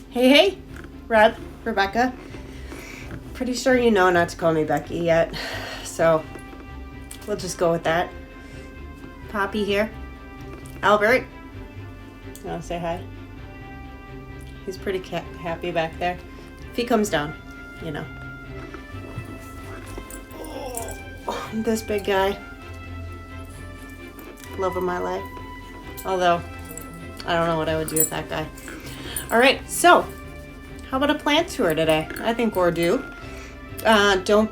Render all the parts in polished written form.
Hey, Rebecca. Pretty sure you know not to call me Becky yet, so we'll just go with that. Poppy here. Albert, you want to say hi? He's pretty happy back there. If he comes down, you know. Oh, this big guy. Love of my life. Although, I don't know what I would do with that guy. All right, so how about a plant tour today? I think we're due. Don't,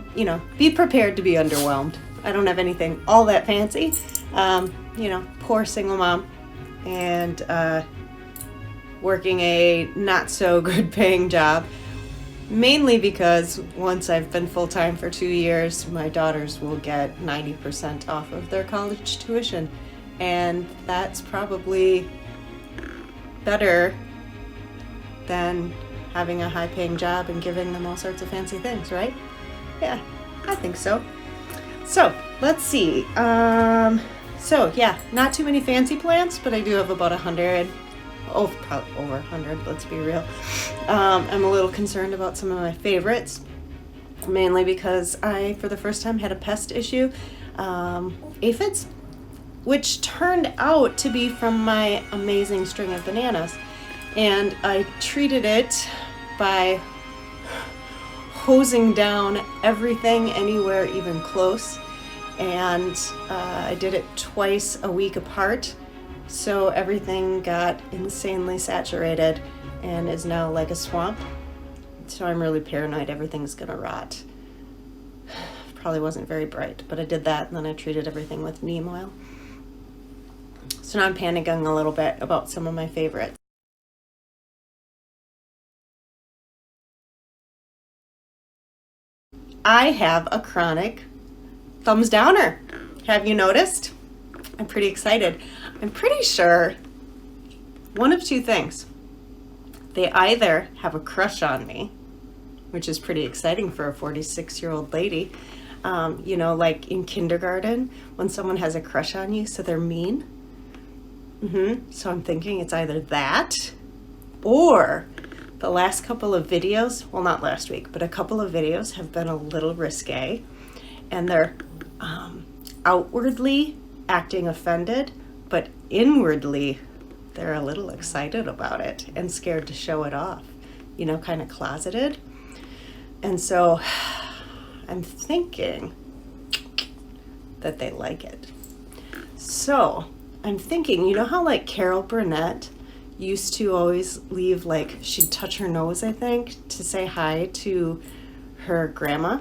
be prepared to be underwhelmed. I don't have anything all that fancy. Poor single mom and working a not so good paying job. Mainly because once I've been full-time for 2 years, my daughters will get 90% off of their college tuition. And that's probably better than having a high-paying job and giving them all sorts of fancy things, right? Yeah, I think so. So, let's see. Not too many fancy plants, but I do have about 100. Oh, probably over 100, let's be real. I'm a little concerned about some of my favorites, mainly because I, for the first time, had a pest issue, aphids, which turned out to be from my amazing string of bananas. And I treated it by hosing down everything anywhere even close. And I did it twice a week apart. So everything got insanely saturated and is now like a swamp. So I'm really paranoid everything's gonna rot. Probably wasn't very bright, but I did that and then I treated everything with neem oil. So now I'm panicking a little bit about some of my favorites. I have a chronic thumbs downer. Have you noticed? I'm pretty excited. I'm pretty sure one of two things. They either have a crush on me, which is pretty exciting for a 46-year-old lady. Like in kindergarten, when someone has a crush on you, so they're mean. So I'm thinking it's either that or the last couple of videos, well, not last week, but a couple of videos have been a little risque, and they're outwardly acting offended, but inwardly they're a little excited about it and scared to show it off, kind of closeted. And so I'm thinking that they like it. So I'm thinking, how like Carol Burnett used to always leave, like, she'd touch her nose, I think, to say hi to her grandma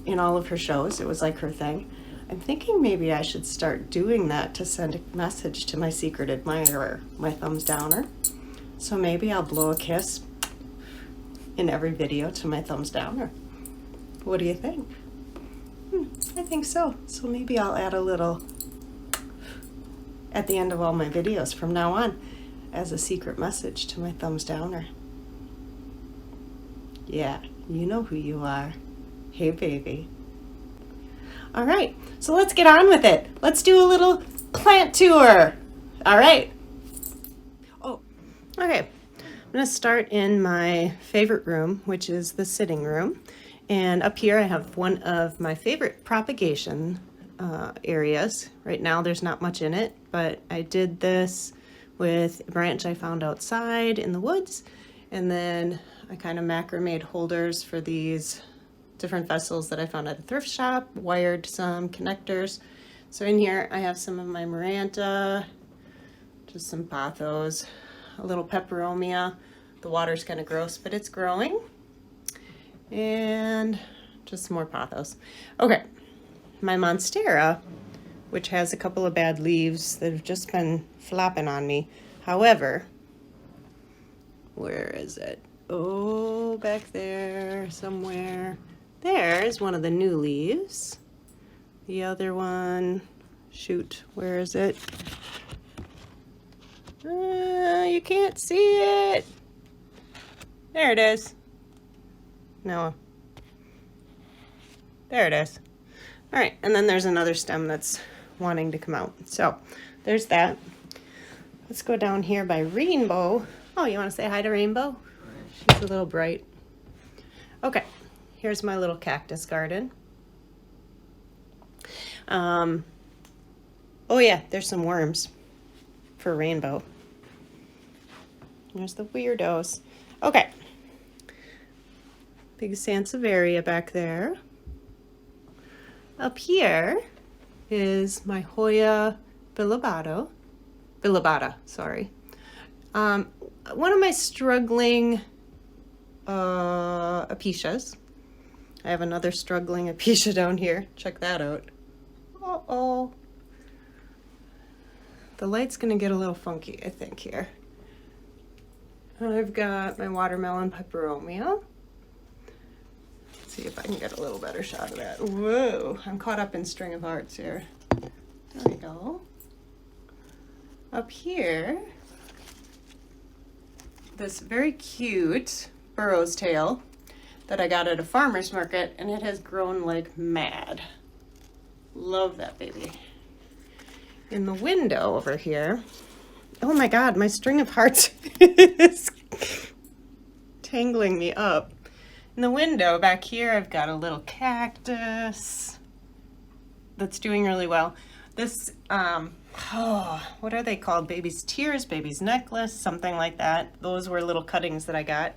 in all of her shows. It was like her thing. I'm thinking maybe I should start doing that to send a message to my secret admirer, my thumbs downer. So maybe I'll blow a kiss in every video to my thumbs downer. What do you think? I think so. So maybe I'll add a little at the end of all my videos from now on as a secret message to my thumbs downer. Yeah, you know who you are. Hey, baby. All right, so let's get on with it. Let's do a little plant tour. All right. Oh, okay. I'm going to start in my favorite room, which is the sitting room. And up here I have one of my favorite propagation areas. Right now there's not much in it, but I did this with a branch I found outside in the woods. And then I kind of macrameed holders for these different vessels that I found at a thrift shop, wired some connectors. So in here I have some of my Maranta, just some pothos, a little peperomia. The water's kind of gross, but it's growing. And just some more pothos. Okay, my Monstera, which has a couple of bad leaves that have just been flopping on me. However, where is it? Oh, back there somewhere. There's one of the new leaves. The other one, shoot, where is it? You can't see it. There it is. No. There it is. All right, and then there's another stem that's wanting to come out. So there's that. Let's go down here by Rainbow. Oh, you want to say hi to Rainbow? She's a little bright. Okay, here's my little cactus garden. Oh yeah, there's some worms for Rainbow. There's the weirdos. Okay. Big Sansevieria back there. Up here is my Hoya bilobata, sorry. One of my struggling apicias. I have another struggling apicia down here. Check that out. Uh-oh. The light's gonna get a little funky, I think, here. I've got my watermelon peperomia. Let's see if I can get a little better shot of that. Whoa, I'm caught up in string of hearts here. There we go. Up here, this very cute burro's tail that I got at a farmer's market, and it has grown like mad. Love that baby. In the window over here, oh my God, my string of hearts is tangling me up. In the window back here, I've got a little cactus that's doing really well. This, what are they called? Baby's tears, baby's necklace, something like that. Those were little cuttings that I got.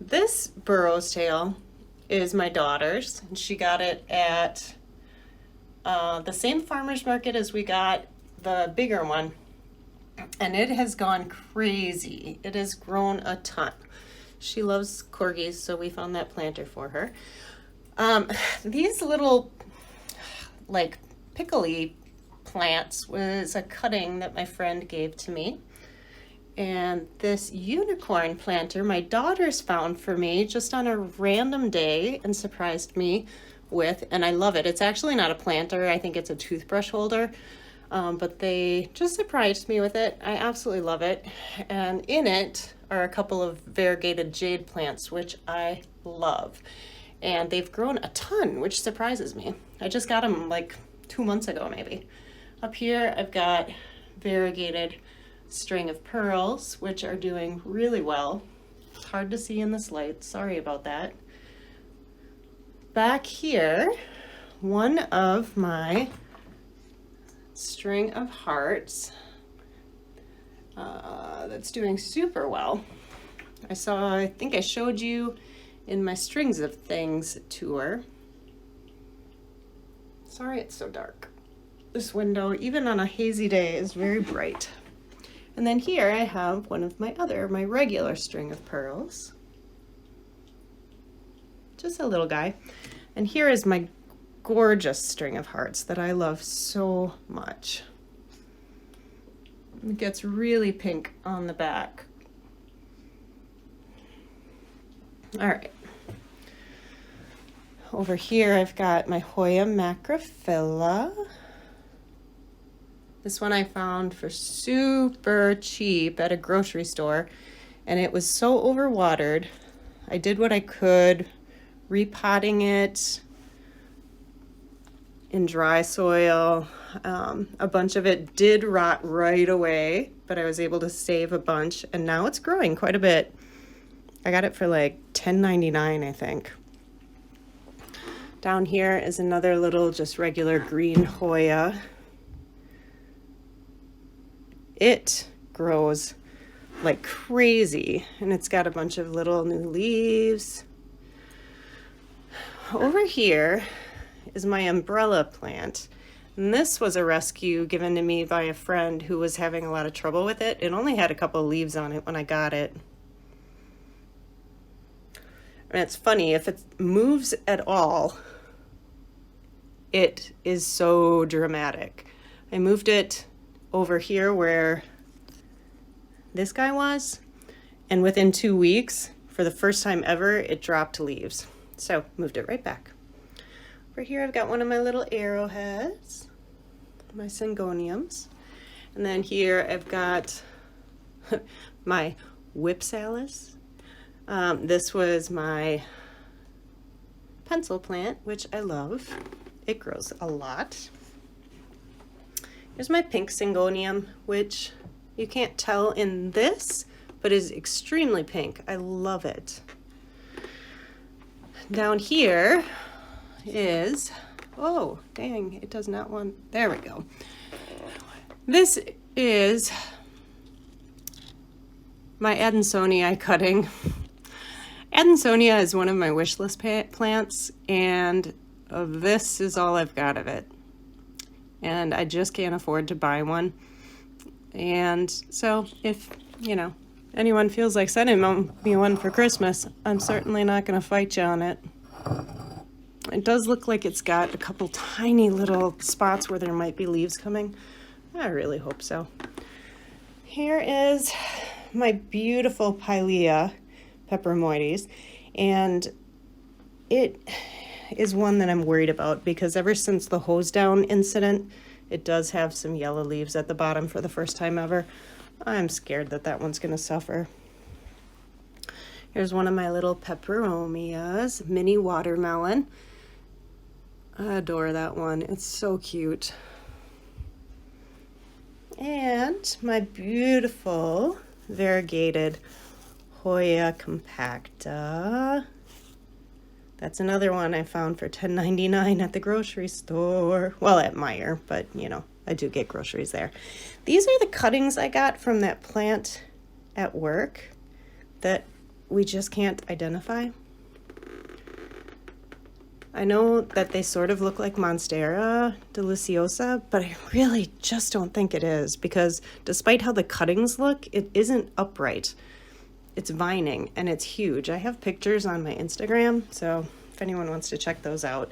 This burro's tail is my daughter's, and she got it at the same farmer's market as we got the bigger one. And it has gone crazy. It has grown a ton. She loves corgis, so we found that planter for her. These little, like, pickly plants was a cutting that my friend gave to me. And this unicorn planter, my daughter's found for me just on a random day and surprised me with, and I love it. It's actually not a planter. I think it's a toothbrush holder. But they just surprised me with it. I absolutely love it. And in it are a couple of variegated jade plants, which I love. And they've grown a ton, which surprises me. I just got them like 2 months ago, maybe. Up here, I've got variegated string of pearls, which are doing really well. It's hard to see in this light. Sorry about that. Back here, one of my string of hearts that's doing super well. I think I showed you in my Strings of Things tour. Sorry it's so dark. This window, even on a hazy day, is very bright. And then here I have one of my regular string of pearls. Just a little guy. And here is my gorgeous string of hearts that I love so much. It gets really pink on the back. All right. Over here I've got my Hoya macrophylla. This one I found for super cheap at a grocery store, and it was so overwatered. I did what I could, repotting it in dry soil. A bunch of it did rot right away, but I was able to save a bunch, and now it's growing quite a bit. I got it for like $10.99, I think. Down here is another little just regular green Hoya. It grows like crazy, and it's got a bunch of little new leaves. Over here is my umbrella plant. And this was a rescue given to me by a friend who was having a lot of trouble with it. It only had a couple of leaves on it when I got it. And it's funny, if it moves at all, it is so dramatic. I moved it over here where this guy was, and within 2 weeks, for the first time ever, it dropped leaves. So moved it right back. Over here I've got one of my little arrowheads, my syngoniums. And then here I've got my whipsalis. This was my pencil plant, which I love. It grows a lot. Here's my pink syngonium, which you can't tell in this, but is extremely pink. I love it. Down here is, oh, dang, it does not want, there we go. This is my Adansonii cutting. Adansonia is one of my wish list plants, and this is all I've got of it. And I just can't afford to buy one. And so if, you know, anyone feels like sending me one for Christmas, I'm certainly not going to fight you on it. It does look like it's got a couple tiny little spots where there might be leaves coming. I really hope so. Here is my beautiful Pilea peperomoides, and it is one that I'm worried about because ever since the hose down incident, it does have some yellow leaves at the bottom for the first time ever. I'm scared that that one's going to suffer. Here's one of my little peperomias, mini watermelon. I adore that one. It's so cute. And my beautiful variegated Hoya compacta. That's another one I found for $10.99 at the grocery store. Well, at Meijer, but you know, I do get groceries there. These are the cuttings I got from that plant at work that we just can't identify. I know that they sort of look like Monstera deliciosa, but I really just don't think it is because despite how the cuttings look, it isn't upright. It's vining and it's huge. I have pictures on my Instagram, so if anyone wants to check those out.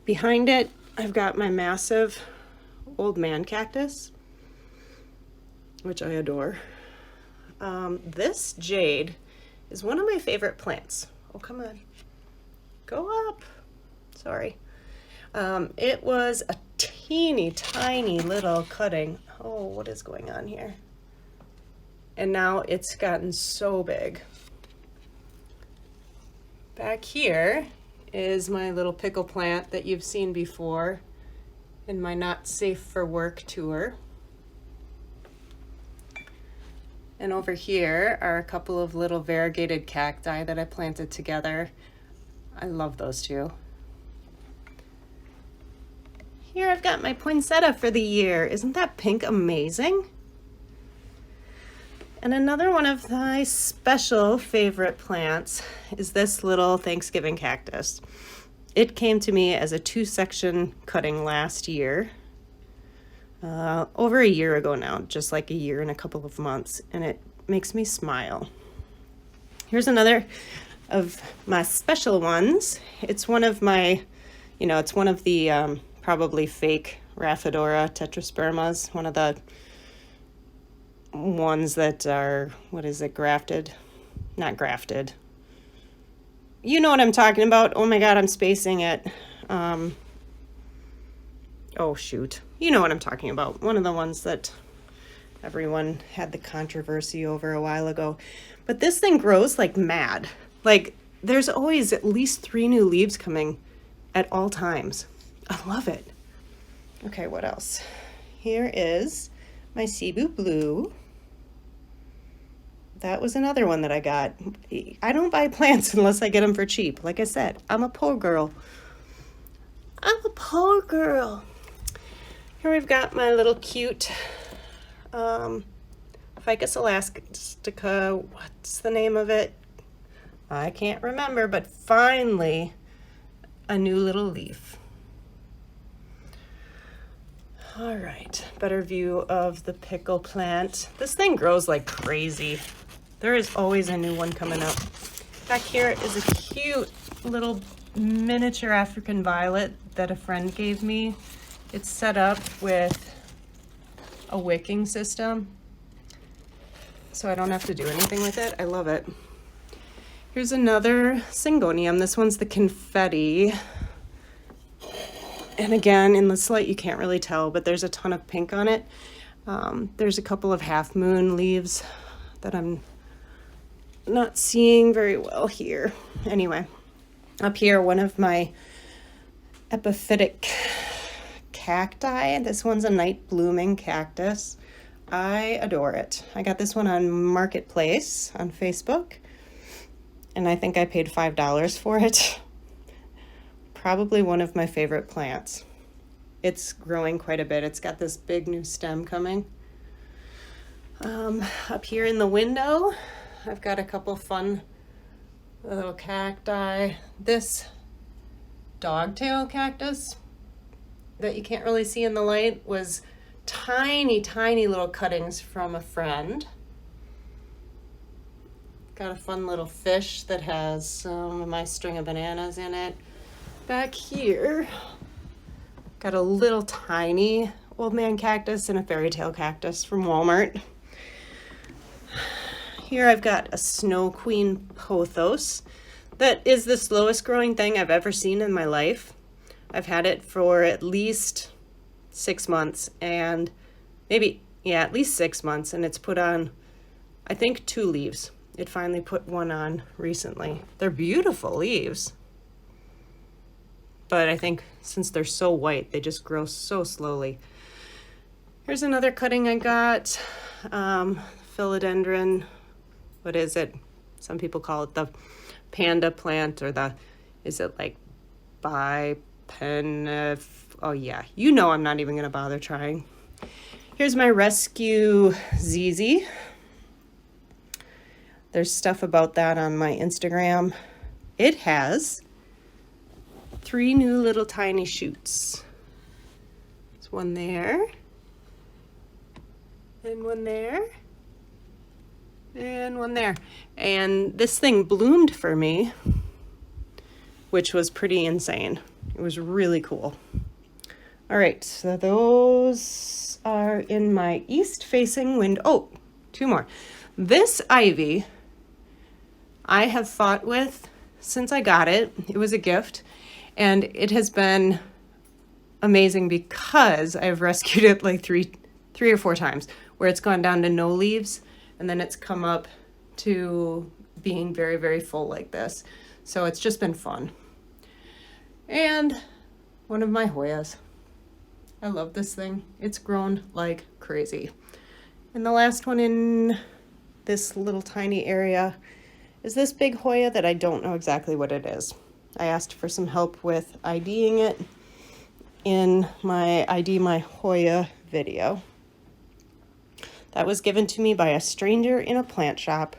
Behind it, I've got my massive old man cactus, which I adore. This jade is one of my favorite plants. Oh, come on. Go up. Sorry. It was a teeny tiny little cutting. Oh, what is going on here? And now it's gotten so big. Back here is my little pickle plant that you've seen before in my Not Safe for Work tour. And over here are a couple of little variegated cacti that I planted together. I love those two. Here I've got my poinsettia for the year. Isn't that pink amazing? And another one of my special favorite plants is this little Thanksgiving cactus. It came to me as a 2-section cutting last year, over a year ago now, just like a year and a couple of months, and it makes me smile. Here's another of my special ones. It's one of my, it's one of the probably fake Rhaphodora tetraspermas, one of the ones that are, grafted? Not grafted. You know what I'm talking about. Oh my God, I'm spacing it. Oh shoot. You know what I'm talking about. One of the ones that everyone had the controversy over a while ago. But this thing grows like mad. Like there's always at least 3 new leaves coming at all times. I love it. Okay, what else? Here is my Cebu Blue. That was another one that I got. I don't buy plants unless I get them for cheap. Like I said, I'm a poor girl. I'm a poor girl. Here we've got my little cute Ficus elastica. What's the name of it? I can't remember, but finally a new little leaf. All right, better view of the pickle plant. This thing grows like crazy. There is always a new one coming up. Back here is a cute little miniature African violet that a friend gave me. It's set up with a wicking system, so I don't have to do anything with it. I love it. Here's another Syngonium. This one's the confetti. And again, in this light you can't really tell, but there's a ton of pink on it. There's a couple of half moon leaves that I'm not seeing very well here. Anyway, up here, one of my epiphytic cacti. This one's a night blooming cactus. I adore it. I got this one on Marketplace on Facebook, and I think I paid $5 for it. Probably one of my favorite plants. It's growing quite a bit. It's got this big new stem coming. Up here in the window, I've got a couple fun little cacti. This dogtail cactus that you can't really see in the light was tiny, tiny little cuttings from a friend. Got a fun little fish that has some of my string of bananas in it. Back here, got a little tiny old man cactus and a fairy tale cactus from Walmart. Here I've got a snow queen pothos that is the slowest growing thing I've ever seen in my life. I've had it for at least 6 months, and at least 6 months, and it's put on, I think, 2 leaves. It finally put one on recently. They're beautiful leaves, but I think since they're so white, they just grow so slowly. Here's another cutting I got, philodendron. What is it? Some people call it the panda plant, or is it like oh yeah, you know I'm not even gonna bother trying. Here's my rescue ZZ. There's stuff about that on my Instagram. It has 3 new little tiny shoots. There's one there, and one there, and one there. And this thing bloomed for me, which was pretty insane. It was really cool. All right, so those are in my east-facing window. Oh, 2 more. This ivy I have fought with since I got it. It was a gift, and it has been amazing because I've rescued it like three or 4 times, where it's gone down to no leaves, and then it's come up to being very, very full like this. So it's just been fun. And one of my Hoyas. I love this thing. It's grown like crazy. And the last one in this little tiny area is this big Hoya that I don't know exactly what it is. I asked for some help with IDing it in my ID My Hoya video. That was given to me by a stranger in a plant shop.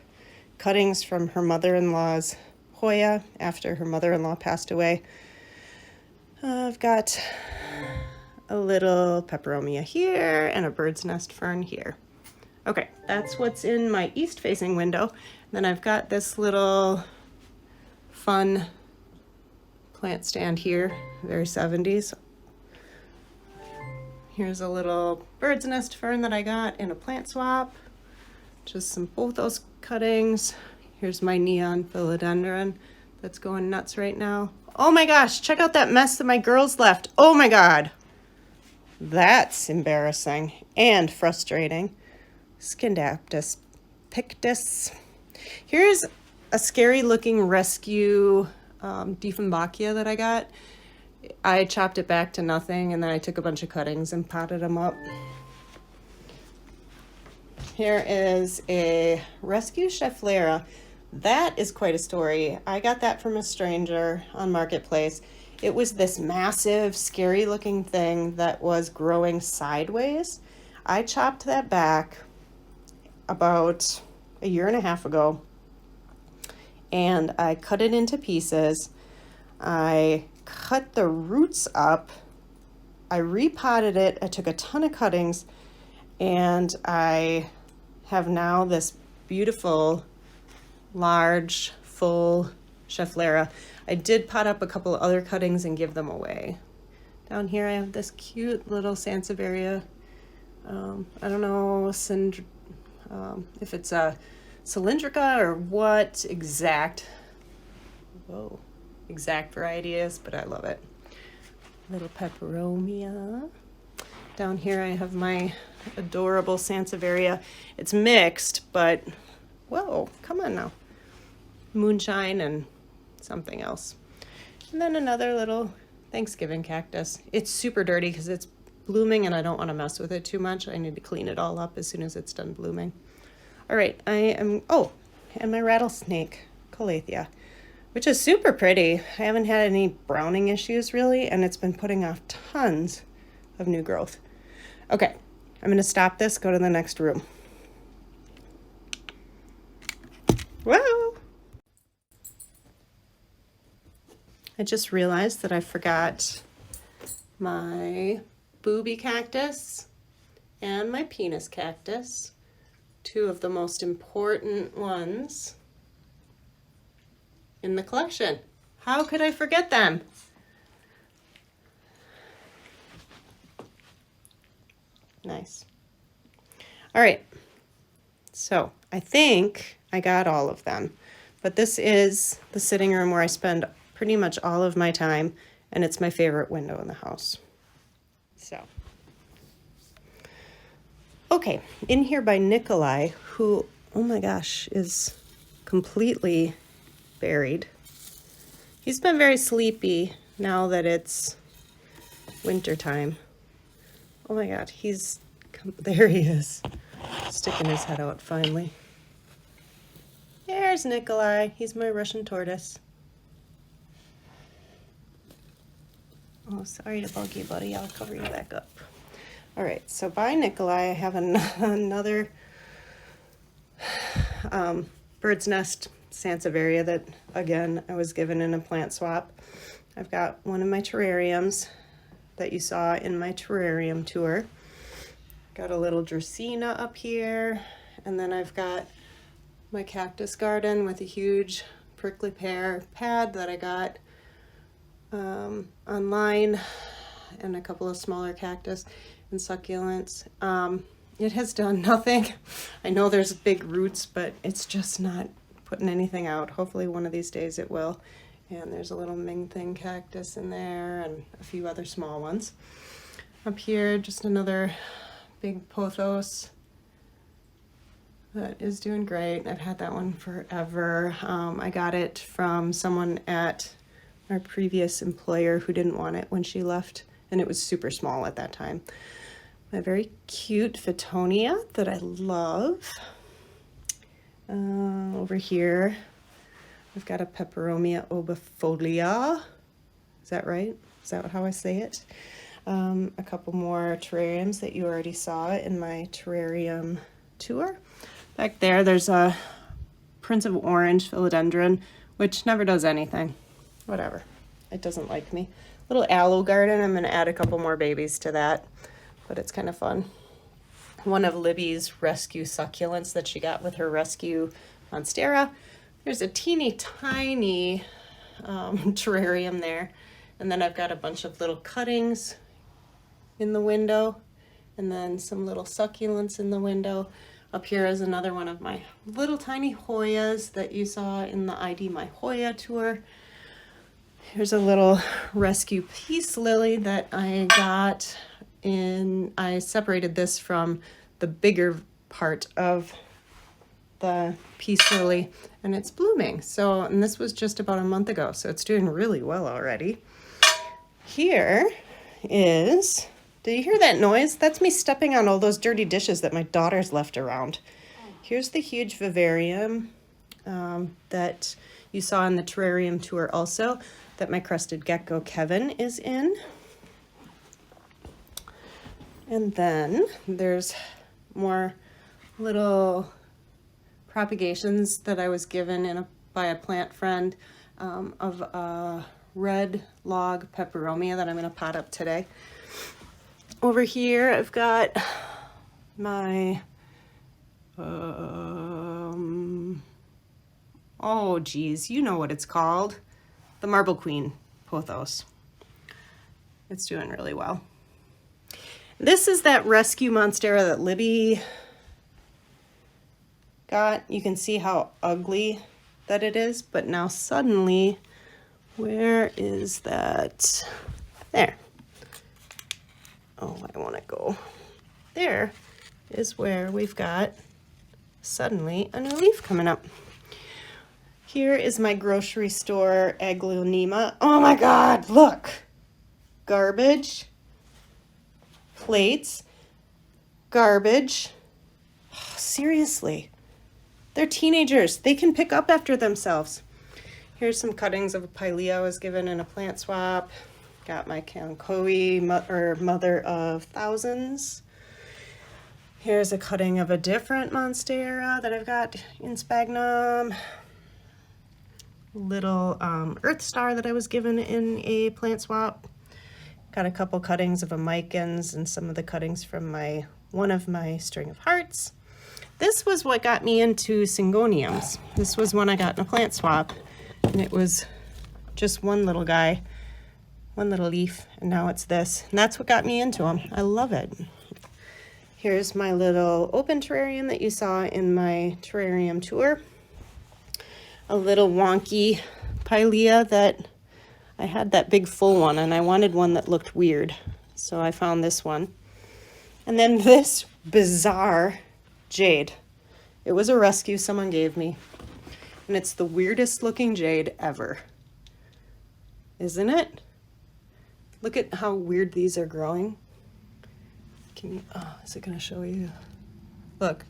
Cuttings from her mother-in-law's Hoya after her mother-in-law passed away. I've got a little peperomia here and a bird's nest fern here. Okay, that's what's in my east-facing window. Then I've got this little fun plant stand here, very 70s. Here's a little bird's nest fern that I got in a plant swap. Just some pothos cuttings. Here's my neon philodendron that's going nuts right now. Oh my gosh, check out that mess that my girls left. Oh my God. That's embarrassing and frustrating. Scindaptus pictus. Here's a scary looking rescue Dieffenbachia that I got. I chopped it back to nothing, and then I took a bunch of cuttings and potted them up. Here is a rescue Schefflera. That is quite a story. I got that from a stranger on Marketplace. It was this massive, scary looking thing that was growing sideways. I chopped that back about a year and a half ago, and I cut it into pieces. I cut the roots up. I repotted it. I took a ton of cuttings, and I have now this beautiful, large, full Schefflera. I did pot up a couple of other cuttings and give them away. Down here I have this cute little Sansevieria. I don't know if it's a cylindrica or what exact variety is, but I love it. Little peperomia. Down here I have my adorable Sansevieria. It's mixed, but whoa, come on now. Moonshine and something else. And then another little Thanksgiving cactus. It's super dirty because it's blooming and I don't want to mess with it too much. I need to clean it all up as soon as it's done blooming. All right, and my rattlesnake, Calathea, which is super pretty. I haven't had any browning issues really, and it's been putting off tons of new growth. Okay, I'm gonna stop this, go to the next room. Whoa! I just realized that I forgot my booby cactus and my penis cactus, two of the most important ones in the collection. How could I forget them? Nice. All right, so I think I got all of them, but this is the sitting room where I spend pretty much all of my time, and it's my favorite window in the house. So, okay, in here by Nikolai, who, oh my gosh, is completely buried. He's been very sleepy now that it's winter time. Oh my God, there he is, sticking his head out finally. There's Nikolai, he's my Russian tortoise. Oh, sorry to bug you, buddy. I'll cover you back up. All right, so by Nikolai, I have another bird's nest Sansevieria that, again, I was given in a plant swap. I've got one of my terrariums that you saw in my terrarium tour. Got a little Dracaena up here, and then I've got my cactus garden with a huge prickly pear pad that I got online, and a couple of smaller cactus and succulents. It has done nothing. I know there's big roots, but it's just not putting anything out. Hopefully one of these days it will. And there's a little Ming Thing cactus in there and a few other small ones. Up here, just another big pothos that is doing great. I've had that one forever. I got it from someone at our previous employer who didn't want it when she left, and it was super small at that time. My very cute Fittonia that I love. Over here, I've got a Peperomia obifolia. Is that right? Is that how I say it? A couple more terrariums that you already saw in my terrarium tour. Back there's a Prince of Orange philodendron, which never does anything. Whatever. It doesn't like me. Little aloe garden. I'm going to add a couple more babies to that, but it's kind of fun. One of Libby's rescue succulents that she got with her rescue monstera. There's a teeny tiny terrarium there. And then I've got a bunch of little cuttings in the window, and then some little succulents in the window. Up here is another one of my little tiny Hoyas that you saw in the ID My Hoya tour. Here's a little rescue peace lily that I got I separated this from the bigger part of the peace lily, and it's blooming. And this was just about a month ago, so it's doing really well already. Here is, do you hear that noise? That's me stepping on all those dirty dishes that my daughter's left around. Here's the huge vivarium that you saw in the terrarium tour also, that my crested gecko Kevin is in. And then there's more little propagations that I was given by a plant friend of a red log peperomia that I'm going to pot up today. Over here I've got my oh geez, you know what it's called, the Marble Queen pothos. It's doing really well. This is that rescue monstera that Libby got. You can see how ugly that it is, but now suddenly, where is that? There. Oh, I want to go. There is where we've got suddenly a new leaf coming up. Here is my grocery store aglaonema. Oh my God, look! Garbage. plates, garbage. Oh, seriously, they're teenagers. They can pick up after themselves. Here's some cuttings of a pilea I was given in a plant swap. Got my Kankoi, Mother of Thousands. Here's a cutting of a different Monstera that I've got in sphagnum. Little Earth Star that I was given in a plant swap. Got a couple cuttings of a Micans and some of the cuttings from one of my string of hearts. This was what got me into Syngoniums. This was one I got in a plant swap, and it was just one little guy, one little leaf, and now it's this. And that's what got me into them. I love it. Here's my little open terrarium that you saw in my terrarium tour. A little wonky pilea that I had that big full one, and I wanted one that looked weird. So I found this one. And then this bizarre jade. It was a rescue someone gave me. And it's the weirdest looking jade ever. Isn't it? Look at how weird these are growing. Is it gonna show you? Look.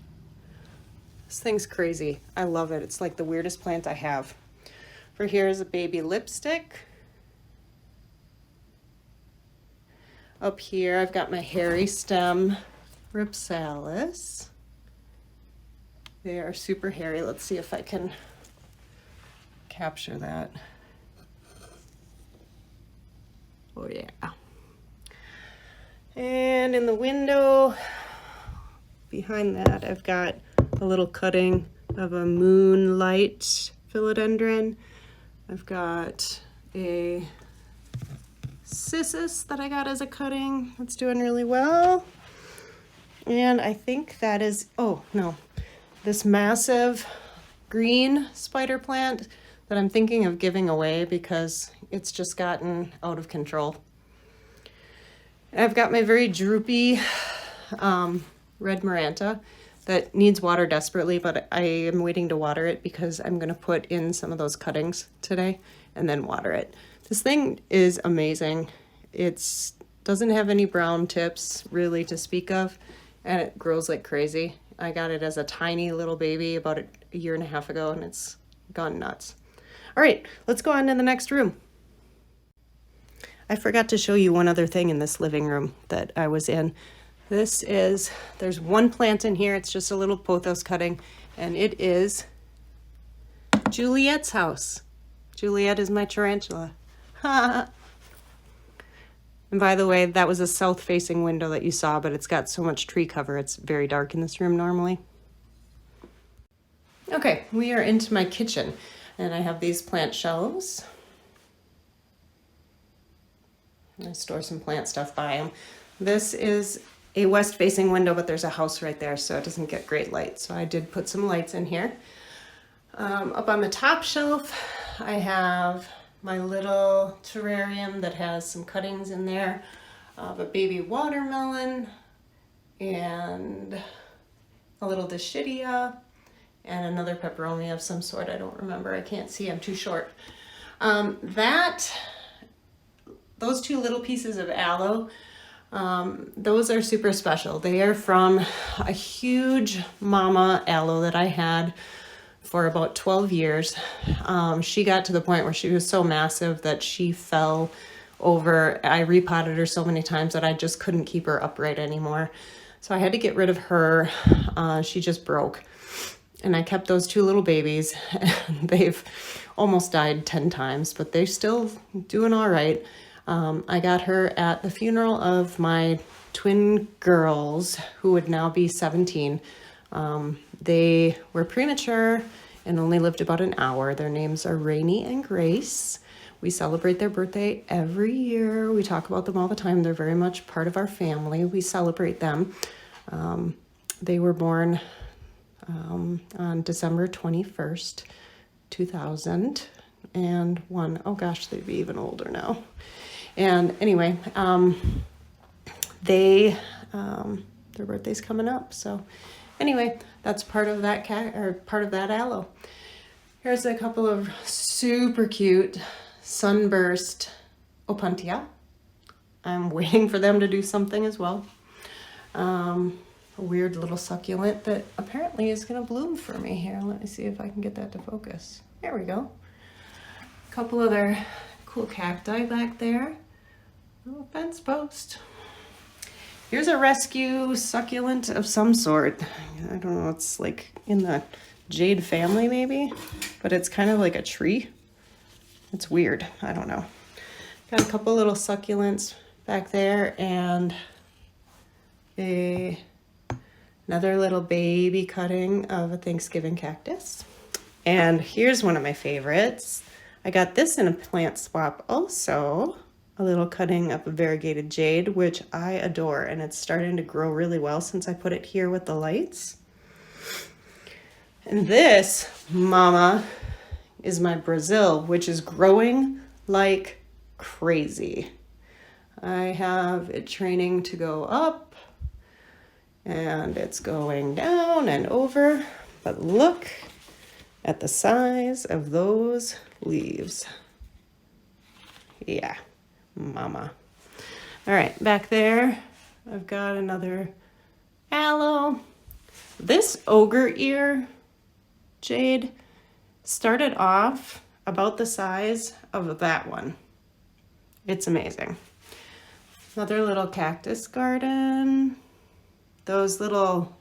This thing's crazy. I love it. It's like the weirdest plant I have. For here is a baby lipstick. Up here I've got my hairy stem Ripsalis. They are super hairy. Let's see if I can capture that. Oh yeah. And in the window behind that I've got a little cutting of a moonlight philodendron. I've got a cissus that I got as a cutting. That's doing really well. And I think that is, oh no, this massive green spider plant that I'm thinking of giving away because it's just gotten out of control. I've got my very droopy red Maranta that needs water desperately, but I am waiting to water it because I'm going to put in some of those cuttings today and then water it. This thing is amazing. It doesn't have any brown tips really to speak of, and it grows like crazy. I got it as a tiny little baby about a year and a half ago, and it's gone nuts. All right, let's go on to the next room. I forgot to show you one other thing in this living room that I was in. There's one plant in here. It's just a little pothos cutting, and it is Juliet's house. Juliet is my tarantula. And by the way, that was a south-facing window that you saw, but it's got so much tree cover, it's very dark in this room normally. Okay, we are into my kitchen, and I have these plant shelves. I store some plant stuff by them. This is a west-facing window, but there's a house right there, so it doesn't get great light. So I did put some lights in here. Up on the top shelf, I have my little terrarium that has some cuttings in there of a baby watermelon and a little Dischidia and another peperomia of some sort. I don't remember. I can't see. I'm too short. Those two little pieces of aloe, those are super special. They are from a huge mama aloe that I had for about 12 years. She got to the point where she was so massive that she fell over. I repotted her so many times that I just couldn't keep her upright anymore. So I had to get rid of her. She just broke. And I kept those two little babies. And they've almost died 10 times, but they're still doing all right. I got her at the funeral of my twin girls, who would now be 17. They were premature and only lived about an hour. Their names are Rainy and Grace. We celebrate their birthday every year. We talk about them all the time. They're very much part of our family. We celebrate them. They were born on December 21st, 2001. Oh gosh, they'd be even older now. And anyway, their birthday's coming up. So anyway, that's part of that part of that aloe. Here's a couple of super cute sunburst opuntia. I'm waiting for them to do something as well. A weird little succulent that apparently is going to bloom for me here. Let me see if I can get that to focus. There we go. A couple other cool cacti back there. Little fence post. Here's a rescue succulent of some sort. I don't know, it's like in the jade family maybe, but it's kind of like a tree. It's weird, I don't know. Got a couple little succulents back there and another little baby cutting of a Thanksgiving cactus. And here's one of my favorites. I got this in a plant swap also. A little cutting of a variegated jade, which I adore, and it's starting to grow really well since I put it here with the lights. And this, mama, is my Brazil, which is growing like crazy. I have it training to go up, and it's going down and over, but look at the size of those leaves. Yeah. Mama. All right, back there, I've got another aloe. This ogre ear jade started off about the size of that one. It's amazing. Another little cactus garden. Those little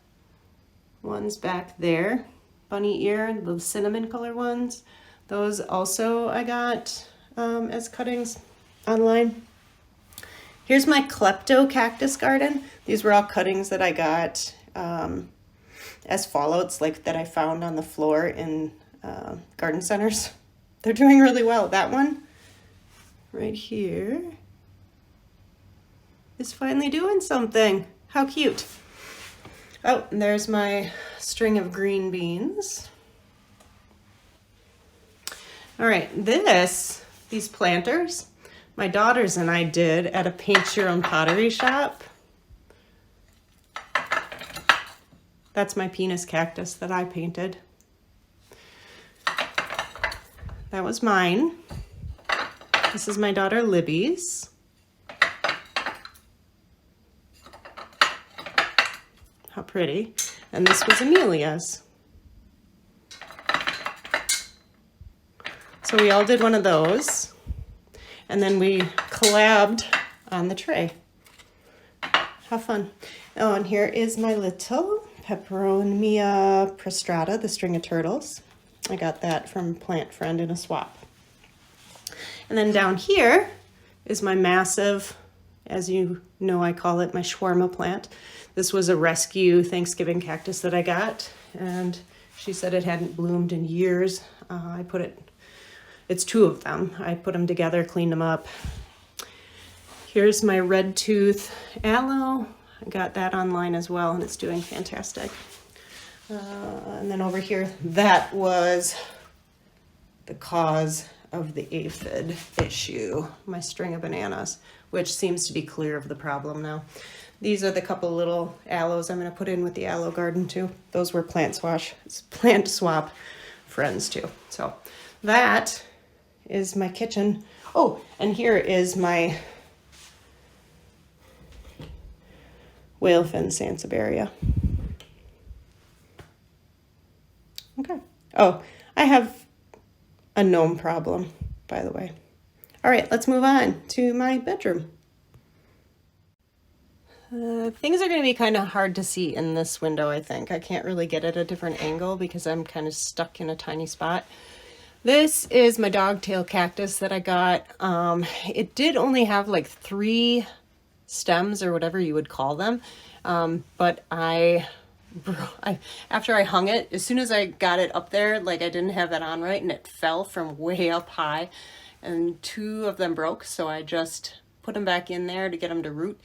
ones back there, bunny ear, the cinnamon color ones, those also I got as cuttings online. Here's my klepto cactus garden. These were all cuttings that I got as fallouts, like that I found on the floor in garden centers. They're doing really well. That one right here is finally doing something. How cute. Oh, and there's my string of green beans. All right, these planters, my daughters and I did at a paint your own pottery shop. That's my penis cactus that I painted. That was mine. This is my daughter Libby's. How pretty. And this was Amelia's. So we all did one of those. And then we collabed on the tray. How fun. Oh, and here is my little Peperonia prostrata, the string of turtles. I got that from Plant Friend in a swap. And then down here is my massive, as you know I call it, my shawarma plant. This was a rescue Thanksgiving cactus that I got, and she said it hadn't bloomed in years. It's two of them. I put them together, cleaned them up. Here's my red tooth aloe. I got that online as well, and it's doing fantastic. And then over here, that was the cause of the aphid issue, my string of bananas, which seems to be clear of the problem now. These are the couple little aloes I'm going to put in with the aloe garden too. Those were plant swap friends too. So that is my kitchen. Oh, and here is my whalefin sansevieria. Okay. Oh, I have a gnome problem, by the way. All right, let's move on to my bedroom. Things are going to be kind of hard to see in this window, I think. I can't really get at a different angle because I'm kind of stuck in a tiny spot. This is my dogtail cactus that I got. It did only have like 3 stems or whatever you would call them. But after I hung it, as soon as I got it up there, like I didn't have it on right and it fell from way up high and 2 of them broke. So I just put them back in there to get them to root.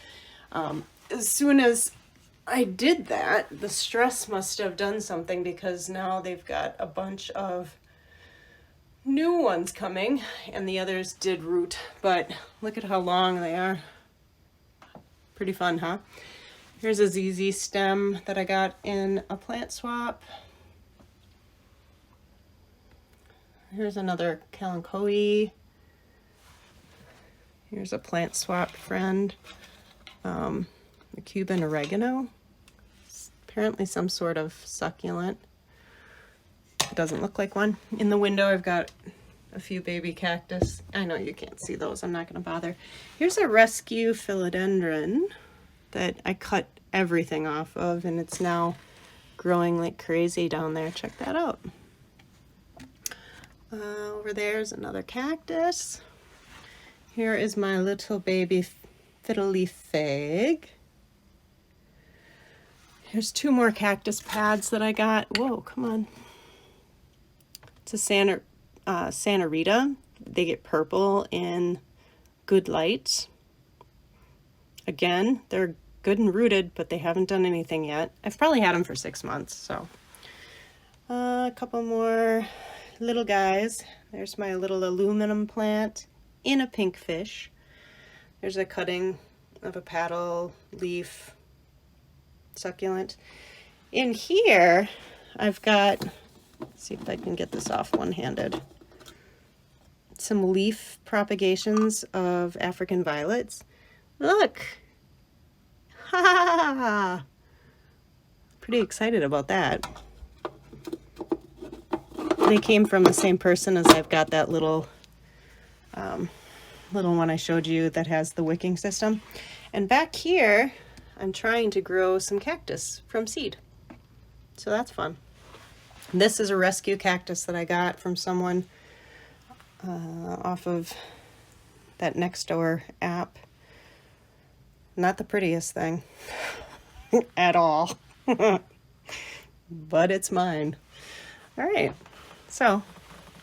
As soon as I did that, the stress must have done something because now they've got a bunch of new ones coming and the others did root, but look at how long they are. Pretty fun, huh? Here's a ZZ stem that I got in a plant swap. Here's another kalanchoe. Here's a plant swap friend. a Cuban oregano. It's apparently some sort of succulent. It doesn't look like one. In the window I've got a few baby cactus. I know you can't see those, I'm not going to bother. Here's a rescue philodendron that I cut everything off of, and it's now growing like crazy down there. Check that out. Over there's another cactus. Here is my little baby fiddle leaf fig. Here's two more cactus pads that I got. Whoa, come on. It's a Santa Rita. They get purple in good light. Again, they're good and rooted, but they haven't done anything yet. I've probably had them for 6 months, so. A couple more little guys. There's my little aluminum plant in a pink fish. There's a cutting of a paddle leaf succulent. In here, I've got, let's see if I can get this off one-handed, some leaf propagations of African violets. Look! Ha ha ha! Pretty excited about that. They came from the same person as I've got that little one I showed you that has the wicking system. And back here, I'm trying to grow some cactus from seed. So that's fun. This is a rescue cactus that I got from someone off of that Nextdoor app. Not the prettiest thing at all, but it's mine. All right, so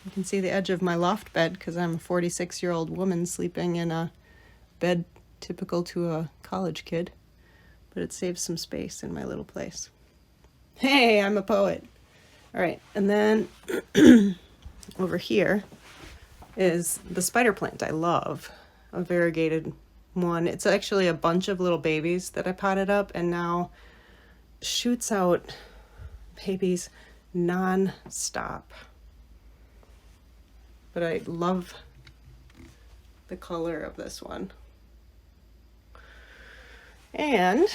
you can see the edge of my loft bed because I'm a 46-year-old woman sleeping in a bed typical to a college kid, but it saves some space in my little place. Hey, I'm a poet. All right, and then over here is the spider plant I love, a variegated one. It's actually a bunch of little babies that I potted up and now shoots out babies non-stop. But I love the color of this one. And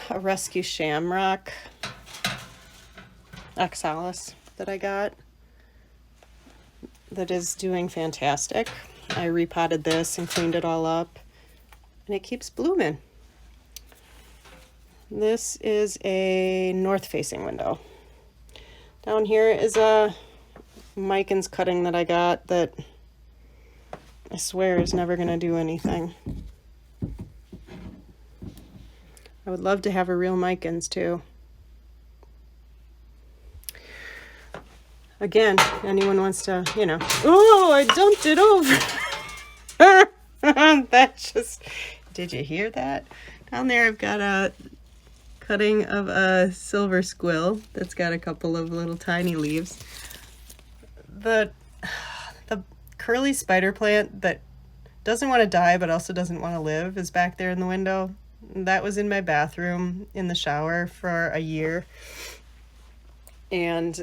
a rescue shamrock oxalis that I got that is doing fantastic. I repotted this and cleaned it all up, and it keeps blooming. This is a north-facing window. Down here is a Mikan's cutting that I got that I swear is never going to do anything. I would love to have a real Mikan's too. Again, anyone wants to, you know, oh, I dumped it over. That's just, did you hear that? Down there I've got a cutting of a silver squill that's got a couple of little tiny leaves. The curly spider plant that doesn't want to die but also doesn't want to live is back there in the window. That was in my bathroom in the shower for a year. And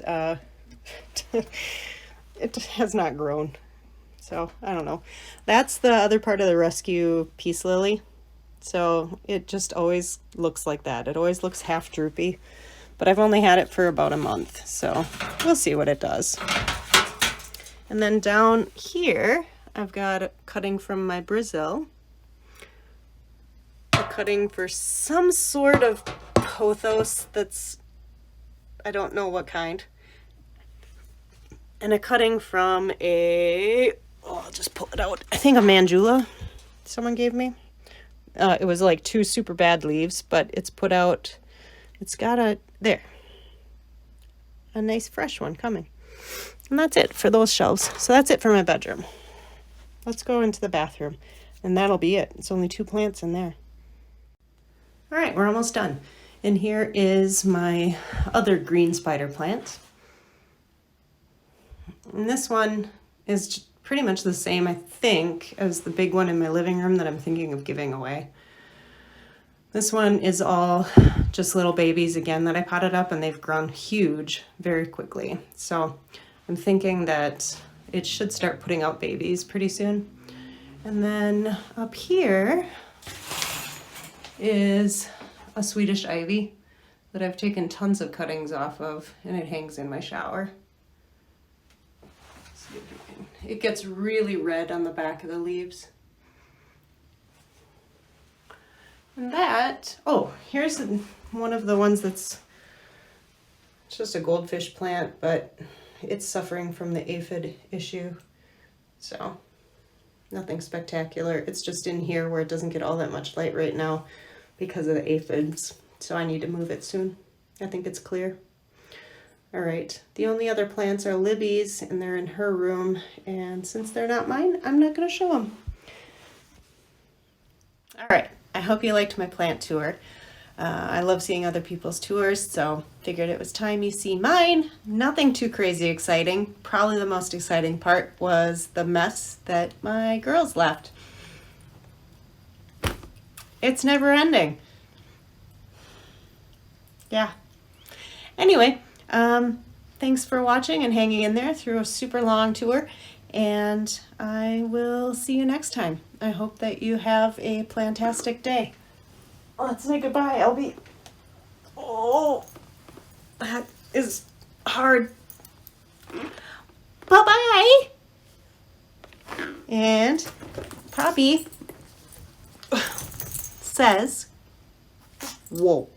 it has not grown. So I don't know. That's the other part of the rescue peace lily. So it just always looks like that. It always looks half droopy, but I've only had it for about a month. So we'll see what it does. And then down here, I've got a cutting from my Brazil. A cutting for some sort of pothos that's, I don't know what kind. And a cutting from a, oh, I'll just pull it out. I think a Mandula someone gave me. It was like 2 super bad leaves, but it's put out, it's got a nice fresh one coming. And that's it for those shelves. So that's it for my bedroom. Let's go into the bathroom, and that'll be it. It's only 2 plants in there. All right, we're almost done. And here is my other green spider plant. And this one is pretty much the same, I think, as the big one in my living room that I'm thinking of giving away. This one is all just little babies again that I potted up, and they've grown huge very quickly. So I'm thinking that it should start putting out babies pretty soon. And then up here is a Swedish ivy that I've taken tons of cuttings off of, and it hangs in my shower. See if you can. It gets really red on the back of the leaves. And that, oh, here's one of the ones that's just a goldfish plant, but it's suffering from the aphid issue. So nothing spectacular. It's just in here where it doesn't get all that much light right now because of the aphids. So I need to move it soon. I think it's clear. All right, the only other plants are Libby's, and they're in her room. And since they're not mine, I'm not gonna show them. All right, I hope you liked my plant tour. I love seeing other people's tours, so figured it was time you see mine. Nothing too crazy exciting. Probably the most exciting part was the mess that my girls left. It's never ending. Yeah. Anyway, thanks for watching and hanging in there through a super long tour, and I will see you next time. I hope that you have a plantastic day. Let's say goodbye, Elby. Oh, that is hard. Bye-bye. And Poppy says, whoa.